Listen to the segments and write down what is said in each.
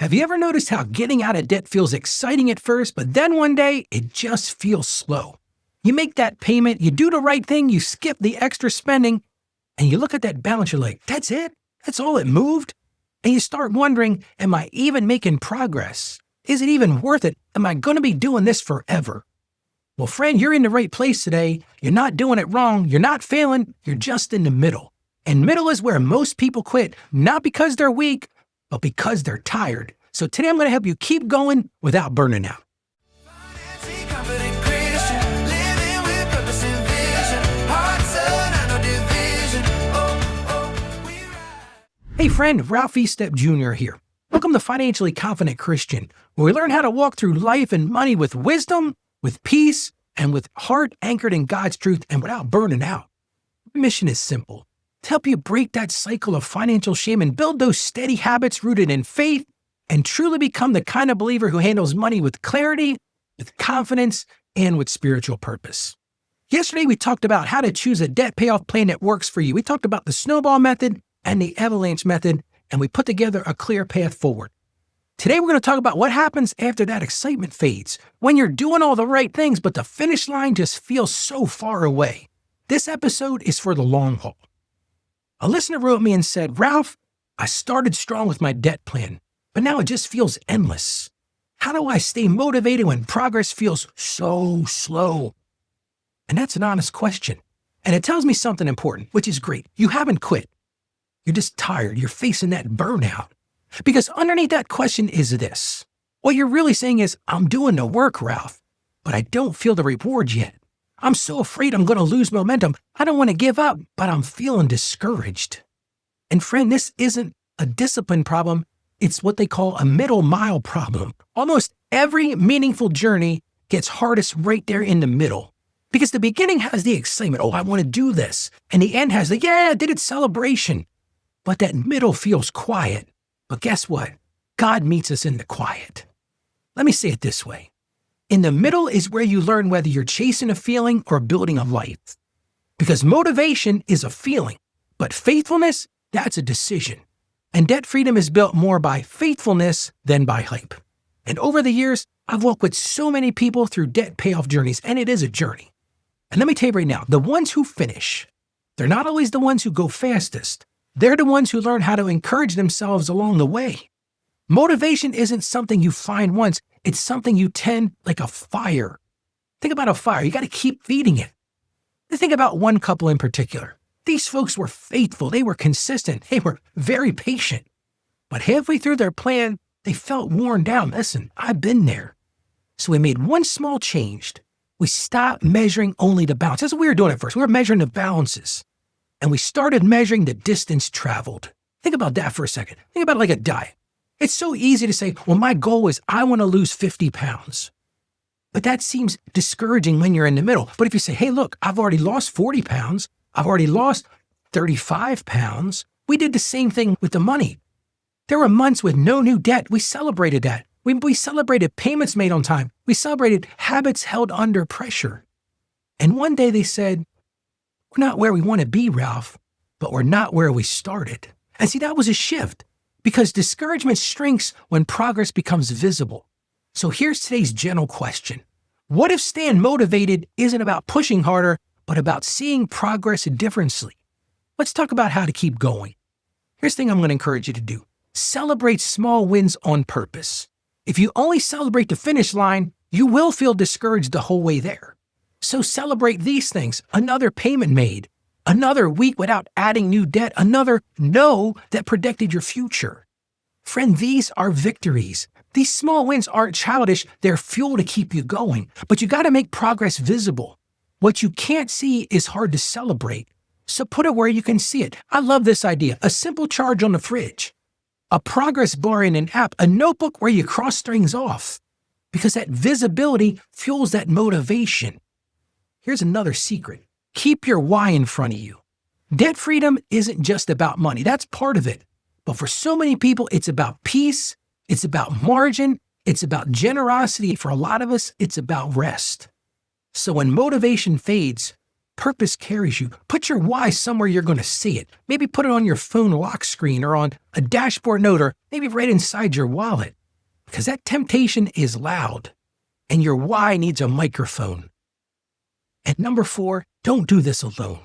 Have you ever noticed how getting out of debt feels exciting at first, but then one day it just feels slow? You make that payment, you do the right thing, you skip the extra spending, and you look at that balance, you're like, that's it? That's all it moved? And you start wondering, am I even making progress? Is it even worth it? Am I going to be doing this forever? Well, friend, you're in the right place today. You're not doing it wrong. You're not failing. You're just in the middle. And middle is where most people quit, not because they're weak, but because they're tired. So today I'm going to help you keep going without burning out. Hey friend, Ralph E. Step Jr. here. Welcome to Financially Confident Christian, where we learn how to walk through life and money with wisdom, with peace, and with heart anchored in God's truth and without burning out. My mission is simple: to help you break that cycle of financial shame and build those steady habits rooted in faith and truly become the kind of believer who handles money with clarity, with confidence, and with spiritual purpose. Yesterday, we talked about how to choose a debt payoff plan that works for you. We talked about the snowball method and the avalanche method, and we put together a clear path forward. Today, we're going to talk about what happens after that excitement fades, when you're doing all the right things, but the finish line just feels so far away. This episode is for the long haul. A listener wrote me and said, Ralph, I started strong with my debt plan, but now it just feels endless. How do I stay motivated when progress feels so slow? And that's an honest question. And it tells me something important, which is great. You haven't quit. You're just tired. You're facing that burnout. Because underneath that question is this. What you're really saying is, I'm doing the work, Ralph, but I don't feel the reward yet. I'm so afraid I'm going to lose momentum. I don't want to give up, but I'm feeling discouraged. And friend, this isn't a discipline problem. It's what they call a middle mile problem. Almost every meaningful journey gets hardest right there in the middle. Because the beginning has the excitement, oh, I want to do this. And the end has the, yeah, I did it celebration. But that middle feels quiet. But guess what? God meets us in the quiet. Let me say it this way. In the middle is where you learn whether you're chasing a feeling or building a life. Because motivation is a feeling, but faithfulness, that's a decision. And debt freedom is built more by faithfulness than by hype. And over the years, I've walked with so many people through debt payoff journeys, and it is a journey. And let me tell you right now, the ones who finish, they're not always the ones who go fastest. They're the ones who learn how to encourage themselves along the way. Motivation isn't something you find once. It's something you tend like a fire. Think about a fire. You got to keep feeding it. Think about one couple in particular. These folks were faithful. They were consistent. They were very patient. But halfway through their plan, they felt worn down. Listen, I've been there. So we made one small change. We stopped measuring only the balance. That's what we were doing at first. We were measuring the balances. And we started measuring the distance traveled. Think about that for a second. Think about it like a diet. It's so easy to say, well, my goal is I want to lose 50 pounds. But that seems discouraging when you're in the middle. But if you say, hey, look, I've already lost 40 pounds. I've already lost 35 pounds. We did the same thing with the money. There were months with no new debt. We celebrated that. We celebrated payments made on time. We celebrated habits held under pressure. And one day they said, we're not where we want to be, Ralph, but we're not where we started. And see, that was a shift because discouragement shrinks when progress becomes visible. So here's today's general question. What if staying motivated isn't about pushing harder, but about seeing progress differently? Let's talk about how to keep going. Here's the thing I'm going to encourage you to do. Celebrate small wins on purpose. If you only celebrate the finish line, you will feel discouraged the whole way there. So celebrate these things. Another payment made, another week without adding new debt, another no that predicted your future. Friend, these are victories. These small wins aren't childish. They're fuel to keep you going. But you got to make progress visible. What you can't see is hard to celebrate. So put it where you can see it. I love this idea. A simple charge on the fridge, a progress bar in an app, a notebook where you cross things off. Because that visibility fuels that motivation. Here's another secret. Keep your why in front of you. Debt freedom isn't just about money. That's part of it. But for so many people, it's about peace. It's about margin. It's about generosity. For a lot of us, it's about rest. So when motivation fades, Purpose carries you. Put your why somewhere you're going to see it. Maybe put it on your phone lock screen or on a dashboard note or maybe right inside your wallet. Because that temptation is loud and your why needs a microphone. And number 4, don't do this alone.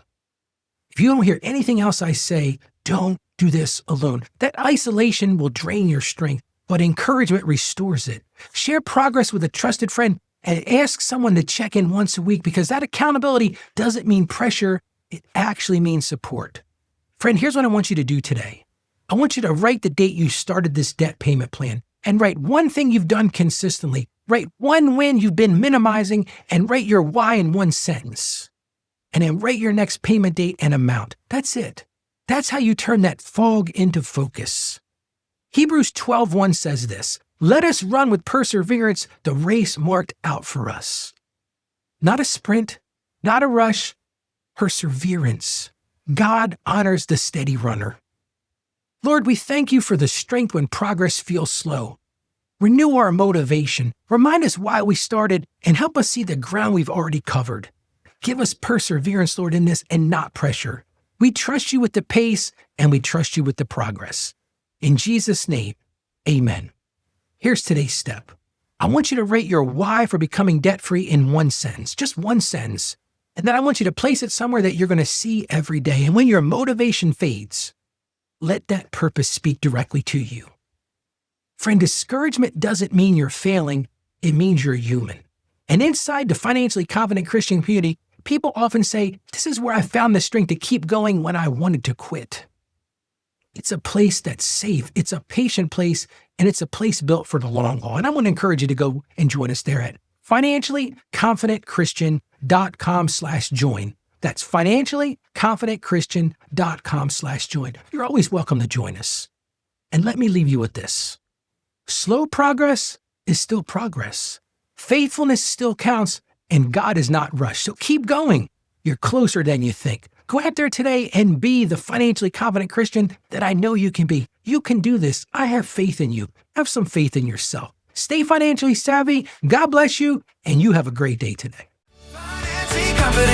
If you don't hear anything else I say, don't do this alone. That isolation will drain your strength, but encouragement restores it. Share progress with a trusted friend and ask someone to check in once a week, because that accountability doesn't mean pressure. It actually means support. Friend, here's what I want you to do today. I want you to write the date you started this debt payment plan and write one thing you've done consistently. Write one win you've been minimizing and write your why in one sentence. And then write your next payment date and amount. That's it. That's how you turn that fog into focus. Hebrews 12:1 says this, "Let us run with perseverance the race marked out for us." Not a sprint, not a rush, perseverance. God honors the steady runner. Lord, we thank you for the strength when progress feels slow. Renew our motivation, remind us why we started, and help us see the ground we've already covered. Give us perseverance, Lord, in this and not pressure. We trust you with the pace and we trust you with the progress. In Jesus' name, amen. Here's today's step. I want you to rate your why for becoming debt-free in one sentence, just one sentence. And then I want you to place it somewhere that you're going to see every day. And when your motivation fades, let that purpose speak directly to you. Friend, discouragement doesn't mean you're failing. It means you're human. And inside the financially confident Christian community, people often say, this is where I found the strength to keep going when I wanted to quit. It's a place that's safe. It's a patient place, and it's a place built for the long haul. And I want to encourage you to go and join us there at financiallyconfidentchristian.com/join. That's financiallyconfidentchristian.com/join. You're always welcome to join us. And let me leave you with this. Slow progress is still progress. Faithfulness still counts, and God is not rushed. So keep going. You're closer than you think. Go out there today and be the financially confident Christian that I know you can be. You can do this. I have faith in you. Have some faith in yourself. Stay financially savvy. God bless you, and you have a great day today. Financially confident.